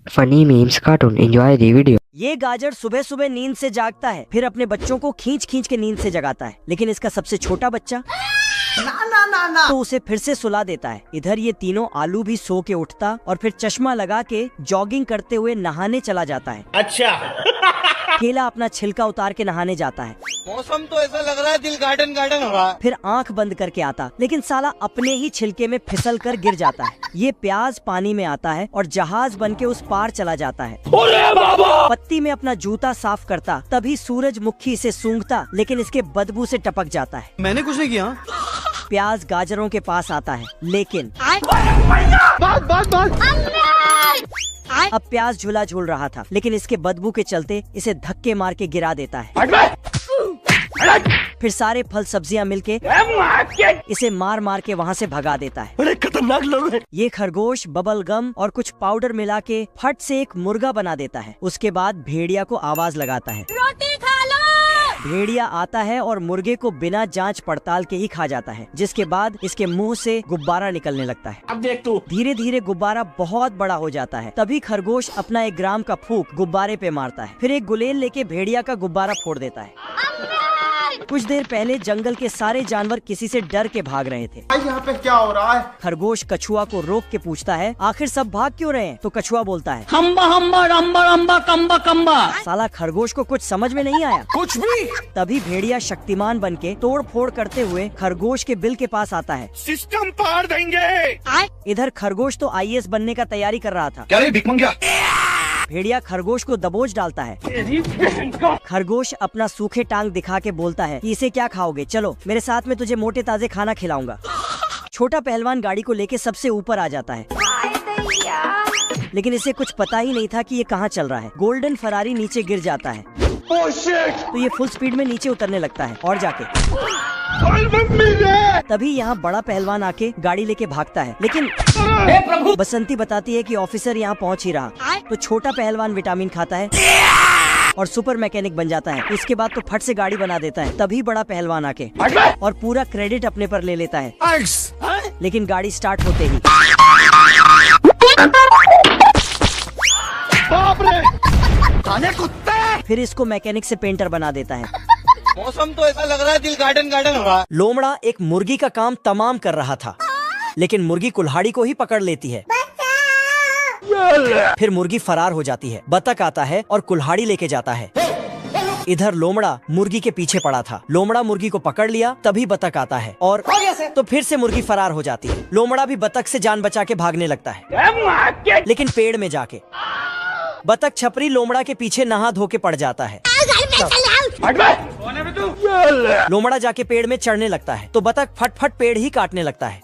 Funny memes cartoon. Enjoy the video. ये गाजर सुबह सुबह नींद से जागता है, फिर अपने बच्चों को खींच खींच के नींद से जगाता है, लेकिन इसका सबसे छोटा बच्चा ना तो उसे फिर से सुला देता है। इधर ये तीनों आलू भी सो के उठता और फिर चश्मा लगा के जॉगिंग करते हुए नहाने चला जाता है। अच्छा। केला अपना छिलका उतार के नहाने जाता है। मौसम तो ऐसा लग रहा है दिल गार्डन गार्डन हो रहा है। फिर आंख बंद करके आता, लेकिन साला अपने ही छिलके में फिसल कर गिर जाता है। ये प्याज पानी में आता है और जहाज बन के उस पार चला जाता है। पत्ती में अपना जूता साफ करता, तभी सूरजमुखी इसे सूंघता, लेकिन इसके बदबू से टपक जाता है। मैंने कुछ नहीं किया। प्याज गाजरों के पास आता है, लेकिन अब प्याज झूला झूल रहा था, लेकिन इसके बदबू के चलते इसे धक्के मार के गिरा देता है। फिर सारे फल सब्जियां मिलके इसे मार मार के वहाँ से भगा देता है। बड़े खतरनाक लोग हैं। ये खरगोश बबल गम और कुछ पाउडर मिला के फट से एक मुर्गा बना देता है। उसके बाद भेड़िया को आवाज लगाता है, रोटी खा लो। भेड़िया आता है और मुर्गे को बिना जांच पड़ताल के ही खा जाता है, जिसके बाद इसके मुंह से गुब्बारा निकलने लगता है। अब देख तू। धीरे धीरे गुब्बारा बहुत बड़ा हो जाता है। तभी खरगोश अपना 1 ग्राम का फूंक गुब्बारे पे मारता है, फिर एक गुलेल लेके भेड़िया का गुब्बारा फोड़ देता है। कुछ देर पहले जंगल के सारे जानवर किसी से डर के भाग रहे थे। यहाँ पे क्या हो रहा है? खरगोश कछुआ को रोक के पूछता है, आखिर सब भाग क्यों रहे हैं? तो कछुआ बोलता है, हम्बा हम्बा रम्बा रम्बा कम्बा कम्बा। साला खरगोश को कुछ समझ में नहीं आया। कुछ भी। तभी भेड़िया शक्तिमान बन के तोड़ फोड़ करते हुए खरगोश के बिल के पास आता है। सिस्टम पार देंगे। इधर खरगोश तो IAS बनने का तैयारी कर रहा था। क्या रे भिखमंगिया? भेड़िया खरगोश को दबोच डालता है। खरगोश अपना सूखे टांग दिखा के बोलता है कि इसे क्या खाओगे, चलो मेरे साथ में तुझे मोटे ताजे खाना खिलाऊंगा। छोटा पहलवान गाड़ी को लेके सबसे ऊपर आ जाता है, लेकिन इसे कुछ पता ही नहीं था कि ये कहाँ चल रहा है। गोल्डन फरारी नीचे गिर जाता है, तो ये फुल स्पीड में नीचे उतरने लगता है और जाके तभी यहाँ बड़ा पहलवान आके गाड़ी लेके भागता है, लेकिन बसंती बताती है कि ऑफिसर यहाँ पहुँच ही रहा। तो छोटा पहलवान विटामिन खाता है और सुपर मैकेनिक बन जाता है। इसके बाद तो फट से गाड़ी बना देता है। तभी बड़ा पहलवान आके और पूरा क्रेडिट अपने पर ले लेता है, लेकिन गाड़ी स्टार्ट होते ही बाप रे, काले कुत्ते। फिर इसको मैकेनिक से पेंटर बना देता है। मौसम तो ऐसा लग रहा है दिल गार्डन गार्डन हो रहा है। लोमड़ा एक मुर्गी का काम तमाम कर रहा था, लेकिन मुर्गी कुल्हाड़ी को ही पकड़ लेती है। फिर मुर्गी फरार हो जाती है। बतख आता है और कुल्हाड़ी लेके जाता है। इधर लोमड़ा मुर्गी के पीछे पड़ा था। लोमड़ा मुर्गी को पकड़ लिया, तभी बतख आता है और तो फिर से मुर्गी फरार हो जाती है। लोमड़ा भी बतख से जान बचा के भागने लगता है, लेकिन पेड़ में जाके बतख छपरी लोमड़ा के पीछे नहा धो के पड़ जाता है। लोमड़ा जाके पेड़ में चढ़ने लगता है, तो बतख फट फट पेड़ ही काटने लगता है,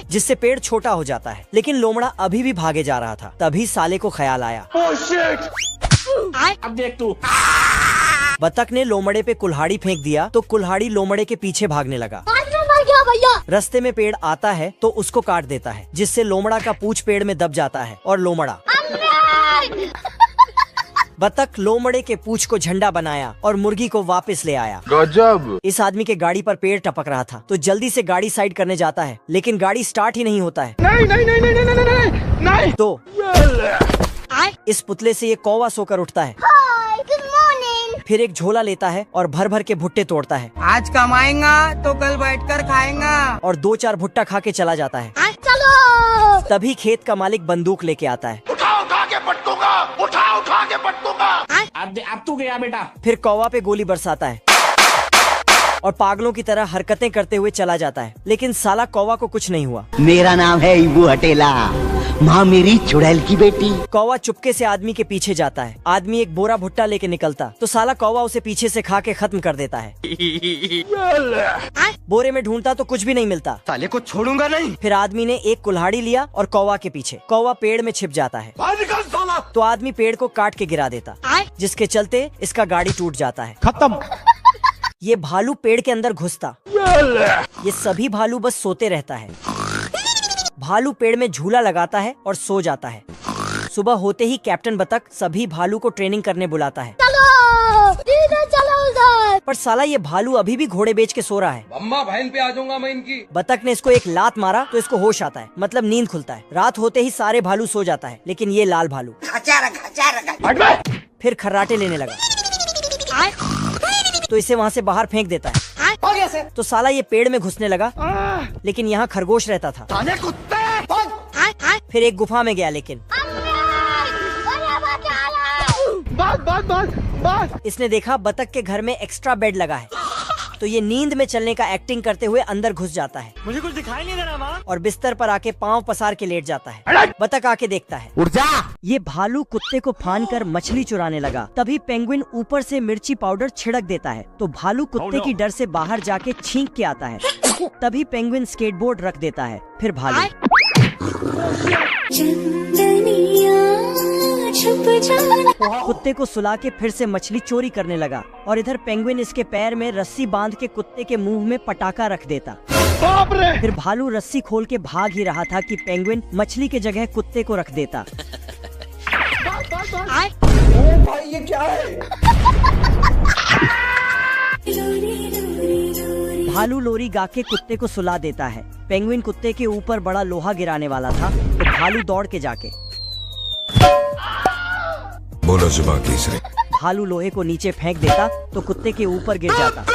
जिससे पेड़ छोटा हो जाता है। लेकिन लोमड़ा अभी भी भागे जा रहा था। तभी साले को ख्याल आया, अब देख तू। बतख ने लोमड़े पे कुल्हाड़ी फेंक दिया, तो कुल्हाड़ी लोमड़े के पीछे भागने लगा। रास्ते में पेड़ आता है तो उसको काट देता है, जिससे लोमड़ा का पूंछ पेड़ में दब जाता है और लोमड़ा बतख लोमड़े के पूंछ को झंडा बनाया और मुर्गी को वापस ले आया। गजब। इस आदमी के गाड़ी पर पेड़ टपक रहा था, तो जल्दी से गाड़ी साइड करने जाता है, लेकिन गाड़ी स्टार्ट ही नहीं होता है। नहीं नहीं नहीं नहीं नहीं नहीं नहीं, नहीं। तो इस पुतले से ये कौवा सोकर उठता है। फिर एक झोला लेता है और भर भर के भुट्टे तोड़ता है। आज कमाएगा तो कल बैठकर खाएगा। और 2-4 भुट्टा खा के चला जाता है। तभी खेत का मालिक बंदूक लेके आता है। उठा उठा के पटकूंगा, उठा उठा के पटकूंगा। अब तू गया बेटा। फिर कौवा पे गोली बरसाता है और पागलों की तरह हरकतें करते हुए चला जाता है, लेकिन साला कौवा को कुछ नहीं हुआ। मेरा नाम है इबू हटेला, माँ मेरी चुड़ैल की बेटी। कौवा चुपके से आदमी के पीछे जाता है। आदमी एक बोरा भुट्टा लेके निकलता, तो साला कौवा उसे पीछे से खा के खत्म कर देता है। बोरे में ढूंढता तो कुछ भी नहीं मिलता। साले को छोड़ूंगा नहीं। फिर आदमी ने एक कुल्हाड़ी लिया और कौवा के पीछे। कौवा पेड़ में छिप जाता है, तो आदमी पेड़ को काट के गिरा देता, जिसके चलते इसका गाड़ी टूट जाता है। खत्म। ये भालू पेड़ के अंदर घुसता। ये सभी भालू बस सोते रहता है। भालू पेड़ में झूला लगाता है और सो जाता है। सुबह होते ही कैप्टन बतख सभी भालू को ट्रेनिंग करने बुलाता है। पर साला ये भालू अभी भी घोड़े बेच के सो रहा है। अम्मा बहन पे आ जाऊंगा मैं इनकी। बतख ने इसको एक लात मारा तो इसको होश आता है, मतलब नींद खुलता है। रात होते ही सारे भालू सो जाता है, लेकिन ये लाल भालू फिर खर्राटे लेने लगा तो इसे वहाँ से बाहर फेंक देता है। तो साला ये पेड़ में घुसने लगा, लेकिन यहाँ खरगोश रहता था। फिर एक गुफा में गया, लेकिन इसने देखा बतख के घर में एक्स्ट्रा बेड लगा है, तो ये नींद में चलने का एक्टिंग करते हुए अंदर घुस जाता है। मुझे कुछ दिखाई नहीं दे रहा माँ। और बिस्तर पर आके पाँव पसार के लेट जाता है। बतख आके देखता है, उठ जा। ये भालू कुत्ते को फान कर मछली चुराने लगा। तभी पेंगुइन ऊपर से मिर्ची पाउडर छिड़क देता है, तो भालू कुत्ते की डर से बाहर जाके छींक के आता है। तभी पेंगुइन स्केटबोर्ड रख देता है। फिर भालू कुत्ते को सुला के फिर से मछली चोरी करने लगा, और इधर पेंगुइन इसके पैर में रस्सी बांध के कुत्ते के मुंह में पटाखा रख देता। फिर भालू रस्सी खोल के भाग ही रहा था कि पेंगुइन मछली के जगह कुत्ते को रख देता। भाई ये क्या है? भालू लोरी गा के कुत्ते को सुला देता है। पेंगुइन कुत्ते के ऊपर बड़ा लोहा गिराने वाला था, तो भालू दौड़ के जाके बोलो जुबान तीसरे। भालू लोहे को नीचे फेंक देता तो कुत्ते के ऊपर गिर जाता।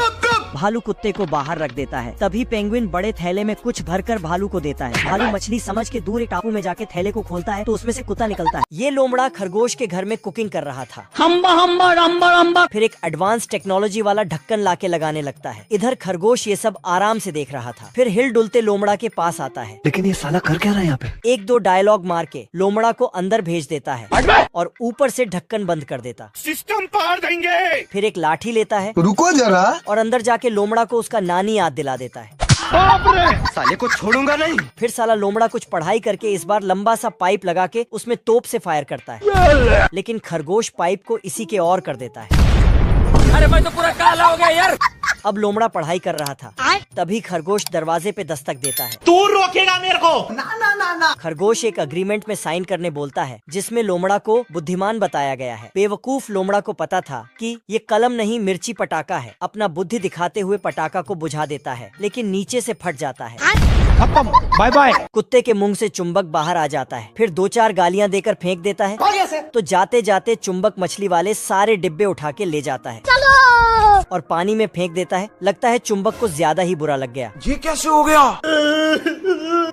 भालू कुत्ते को बाहर रख देता है। तभी पेंगुइन बड़े थैले में कुछ भरकर भालू को देता है। भालू मछली समझ के दूर एक टापू में जाके थैले को खोलता है, तो उसमें से कुत्ता निकलता है। ये लोमड़ा खरगोश के घर में कुकिंग कर रहा था। हम्बा हम्बा रम्बा रम्बा। फिर एक एडवांस टेक्नोलॉजी वाला ढक्कन लाके लगाने लगता है। इधर खरगोश ये सब आराम से देख रहा था। फिर हिल डुलते लोमड़ा के पास आता है, लेकिन ये साला कर क्या रहा है यहाँ पे? एक दो डायलॉग मार के लोमड़ा को अंदर भेज देता है और ऊपर से ढक्कन बंद कर देता। सिस्टम पार देंगे। फिर एक लाठी लेता है रुको जरा। और अंदर जाके लोमड़ा को उसका नानी याद दिला देता है। साले को छोड़ूंगा नहीं। फिर साला लोमड़ा कुछ पढ़ाई करके इस बार लंबा सा पाइप लगा के उसमें तोप से फायर करता है, लेकिन खरगोश पाइप को इसी के और कर देता है। अरे भाई तो पूरा काला हो गया यार। अब लोमड़ा पढ़ाई कर रहा था, तभी खरगोश दरवाजे पे दस्तक देता है। तू रोकेगा मेरे को? ना। खरगोश एक अग्रीमेंट में साइन करने बोलता है, जिसमें लोमड़ा को बुद्धिमान बताया गया है। बेवकूफ लोमड़ा को पता था कि ये कलम नहीं मिर्ची पटाखा है। अपना बुद्धि दिखाते हुए पटाखा को बुझा देता है, लेकिन नीचे से फट जाता है। Bye bye. कुत्ते के मुंह से चुंबक बाहर आ जाता है। फिर दो चार गालियां देकर फेंक देता है, तो जाते जाते चुंबक मछली वाले सारे डिब्बे उठा के ले जाता है और पानी में फेंक देता है। लगता है चुंबक को ज्यादा ही बुरा लग गया। ये कैसे हो गया?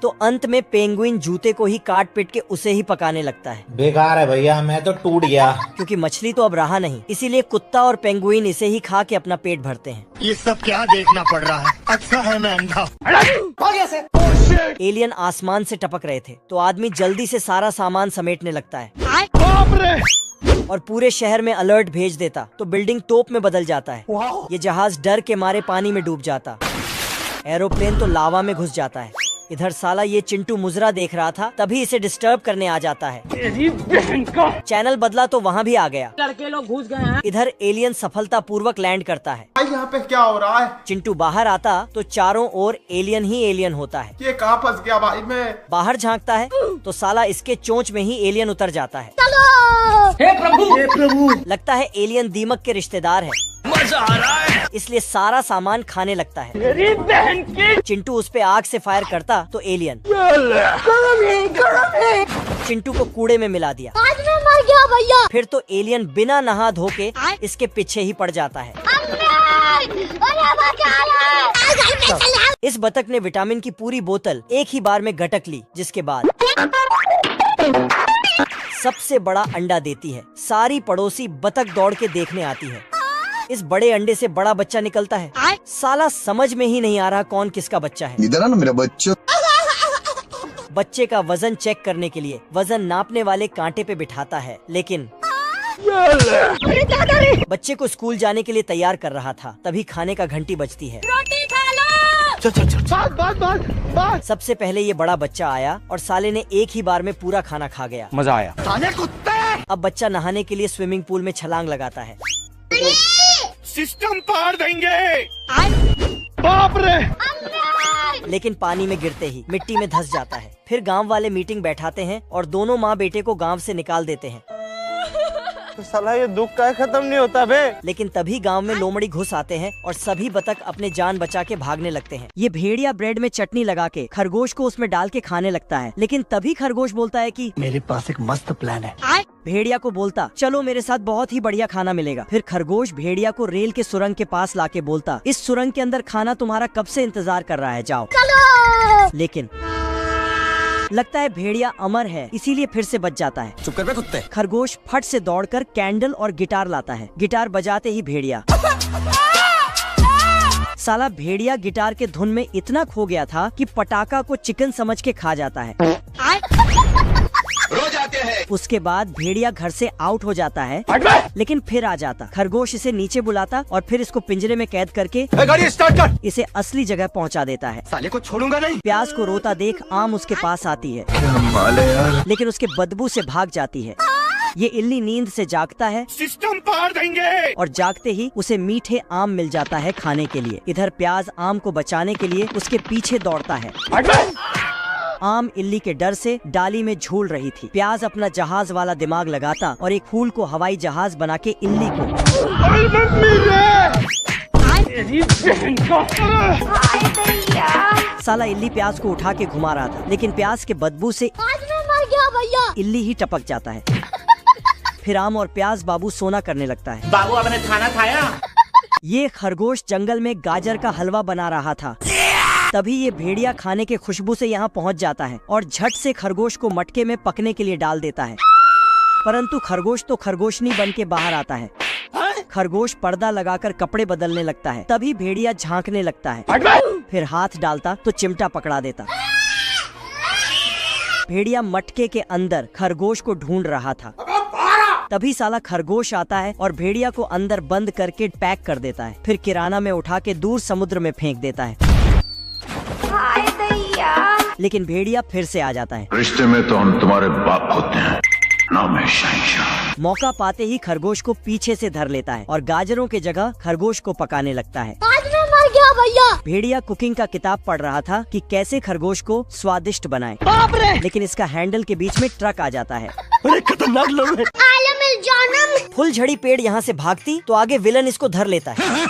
तो अंत में पेंगुइन जूते को ही काट पीट के उसे ही पकाने लगता है। बेकार है भैया, मैं तो टूट गया। क्योंकि मछली तो अब रहा नहीं, इसीलिए कुत्ता और पेंगुइन इसे ही खा के अपना पेट भरते हैं। ये सब क्या देखना पड़ रहा है? अच्छा है मैं अंधा। एलियन आसमान से टपक रहे थे, तो आदमी जल्दी से सारा सामान समेटने लगता है और पूरे शहर में अलर्ट भेज देता, तो बिल्डिंग तोप में बदल जाता है। ये जहाज डर के मारे पानी में डूब जाता। एरोप्लेन तो लावा में घुस जाता है। इधर साला ये चिंटू मुजरा देख रहा था, तभी इसे डिस्टर्ब करने आ जाता है। चैनल बदला तो वहाँ भी आ गया। लड़के लोग घुस गए हैं। इधर एलियन सफलता पूर्वक लैंड करता है। यहाँ पे क्या हो रहा है? चिंटू बाहर आता तो चारों ओर एलियन ही एलियन होता है। ये कहाँ फंस गया भाई मैं? बाहर झांकता है तो साला इसके चोंच में ही एलियन उतर जाता है। हे प्रभु। लगता है एलियन दीमक के रिश्तेदार है। मजा आ रहा है। इसलिए सारा सामान खाने लगता है। मेरी बहन की। चिंटू उस पे आग से फायर करता तो एलियन चिंटू को कूड़े में मिला दिया। आज मैं मर गया भैया। फिर तो एलियन बिना नहा धो के इसके पीछे ही पड़ जाता है। इस बतख ने विटामिन की पूरी बोतल एक ही बार में गटक ली, जिसके बाद सबसे बड़ा अंडा देती है। सारी पड़ोसी बतख दौड़ के देखने आती है। इस बड़े अंडे से बड़ा बच्चा निकलता है। साला समझ में ही नहीं आ रहा कौन किसका बच्चा है। इधर ना मेरा बच्चा। बच्चे का वजन चेक करने के लिए वजन नापने वाले कांटे पे बिठाता है, लेकिन बच्चे को स्कूल जाने के लिए तैयार कर रहा था, तभी खाने का घंटी बजती है। रोटी खा लो। चल। सबसे पहले ये बड़ा बच्चा आया और साले ने एक ही बार में पूरा खाना खा गया। मजा आया। साले कुत्ते। अब बच्चा नहाने के लिए स्विमिंग पूल में छलांग लगाता है। सिस्टम पार देंगे। बाप रे। लेकिन पानी में गिरते ही मिट्टी में धंस जाता है। फिर गांव वाले मीटिंग बैठाते हैं और दोनों माँ बेटे को गांव से निकाल देते हैं। तो साला ये दुख का खत्म नहीं होता बे। लेकिन तभी गांव में लोमड़ी घुस आते हैं और सभी बतख अपने जान बचा के भागने लगते हैं। ये भेड़िया ब्रेड में चटनी लगा के खरगोश को उसमें डाल के खाने लगता है। लेकिन तभी खरगोश बोलता है कि मेरे पास एक मस्त प्लान है। भेड़िया को बोलता, चलो मेरे साथ बहुत ही बढ़िया खाना मिलेगा। फिर खरगोश भेड़िया को रेल के सुरंग के पास लाके बोलता, इस सुरंग के अंदर खाना तुम्हारा कब से इंतजार कर रहा है, जाओ। लेकिन लगता है भेड़िया अमर है, इसीलिए फिर से बच जाता है। चुप कर बे कुत्ते। खरगोश फट से दौड़कर कैंडल और गिटार लाता है। गिटार बजाते ही भेड़िया साला भेड़िया गिटार के धुन में इतना खो गया था कि पटाखा को चिकन समझ के खा जाता है। रोज आते हैं। उसके बाद भेड़िया घर से आउट हो जाता है, लेकिन फिर आ जाता। खरगोश इसे नीचे बुलाता और फिर इसको पिंजरे में कैद करके गाड़ी स्टार्ट कर। इसे असली जगह पहुंचा देता है। साले को छोड़ूंगा नहीं। प्याज को रोता देख आम उसके पास आती है, लेकिन उसके बदबू से भाग जाती है। ये इल्ली नींद से जागता है, सिस्टम पार देंगे। और जागते ही उसे मीठे आम मिल जाता है खाने के लिए। इधर प्याज आम को बचाने के लिए उसके पीछे दौड़ता है। आम इल्ली के डर से डाली में झूल रही थी। प्याज अपना जहाज वाला दिमाग लगाता और एक फूल को हवाई जहाज बना के इल्ली को साला इल्ली प्याज को उठा के घुमा रहा था, लेकिन प्याज के बदबू से आज मैं मर गया भैया। इल्ली ही टपक जाता है। फिर आम और प्याज बाबू सोना करने लगता है। बाबू आपने खाना खाया? ये खरगोश जंगल में गाजर का हलवा बना रहा था। तभी ये भेड़िया खाने के खुशबू से यहाँ पहुँच जाता है और झट से खरगोश को मटके में पकने के लिए डाल देता है। परंतु खरगोश तो खरगोशनी बन के बाहर आता है। खरगोश पर्दा लगाकर कपड़े बदलने लगता है। तभी भेड़िया झांकने लगता है, फिर हाथ डालता तो चिमटा पकड़ा देता। भेड़िया मटके के अंदर खरगोश को ढूंढ रहा था। तभी साला खरगोश आता है और भेड़िया को अंदर बंद करके पैक कर देता है। फिर किराना में उठा के दूर समुद्र में फेंक देता है। लेकिन भेड़िया फिर से आ जाता है। रिश्ते में तो हम तुम्हारे बाप होते हैं, नाम है शहंशाह। मौका पाते ही खरगोश को पीछे से धर लेता है और गाजरों के जगह खरगोश को पकाने लगता है। आज मैं मर गया भैया। भेड़िया कुकिंग का किताब पढ़ रहा था कि कैसे खरगोश को स्वादिष्ट बनाए। लेकिन इसका हैंडल के बीच में ट्रक आ जाता है। बड़े खतरनाक लोग हैं। फुल झड़ी पेड़ यहाँ से भागती तो आगे विलन इसको धर लेता है।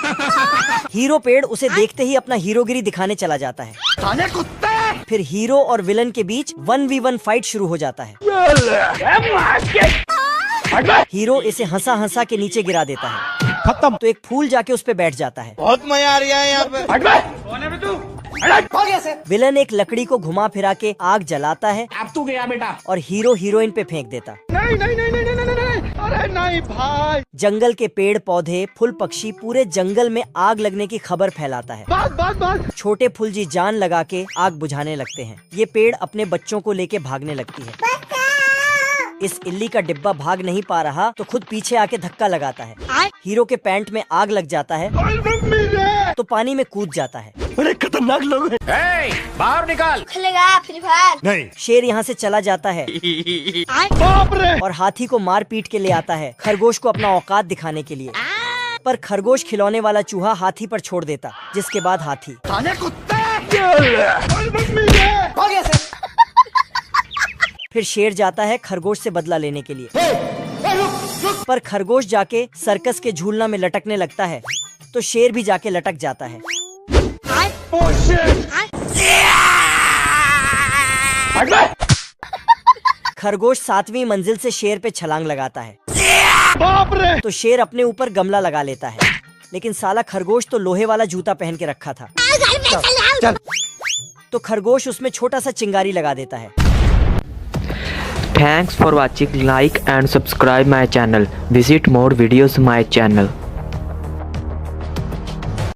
हीरो पेड़ उसे देखते ही अपना हीरोगिरी दिखाने चला जाता है। साले कुत्ते। फिर हीरो और विलन के बीच 1v1 फाइट शुरू हो जाता है। हीरो इसे हंसा हंसा के नीचे गिरा देता है। खत्म। तो एक फूल जाके उस पे बैठ जाता है। बहुत मजा आ रहा है यहाँ पे। विलन एक लकड़ी को घुमा फिरा के आग जलाता है। अब तू गया बेटा। और हीरो हीरोइन पे फेंक देता। नहीं नहीं नहीं नहीं नहीं नहीं नहीं। अरे नहीं भाई। जंगल के पेड़ पौधे फूल पक्षी पूरे जंगल में आग लगने की खबर फैलाता है। बस। छोटे फुलजी जान लगा के आग बुझाने लगते हैं। ये पेड़ अपने बच्चों को लेके भागने लगती है। इस इल्ली का डिब्बा भाग नहीं पा रहा तो खुद पीछे आके धक्का लगाता है। हीरो के पैंट में आग लग जाता है तो पानी में कूद जाता है। बड़े खतरनाक लोग हैं। बाहर निकाल। खेलेगा फ्री फायर। नहीं। शेर यहाँ से चला जाता है और हाथी को मार पीट के ले आता है खरगोश को अपना औकात दिखाने के लिए। पर खरगोश खिलौने वाला चूहा हाथी पर छोड़ देता, जिसके बाद हाथी साले कुत्ते। फिर शेर जाता है खरगोश से बदला लेने के लिए। पर खरगोश जाके सर्कस के झूलना में लटकने लगता है तो शेर भी जाके लटक जाता है। खरगोश 7वीं मंजिल से शेर पे छलांग लगाता है तो शेर अपने ऊपर गमला लगा लेता है। लेकिन साला खरगोश तो लोहे वाला जूता पहन के रखा था। चल। तो खरगोश उसमें छोटा सा चिंगारी लगा देता है। Thanks for watching. Like and subscribe my channel. Visit more videos my channel.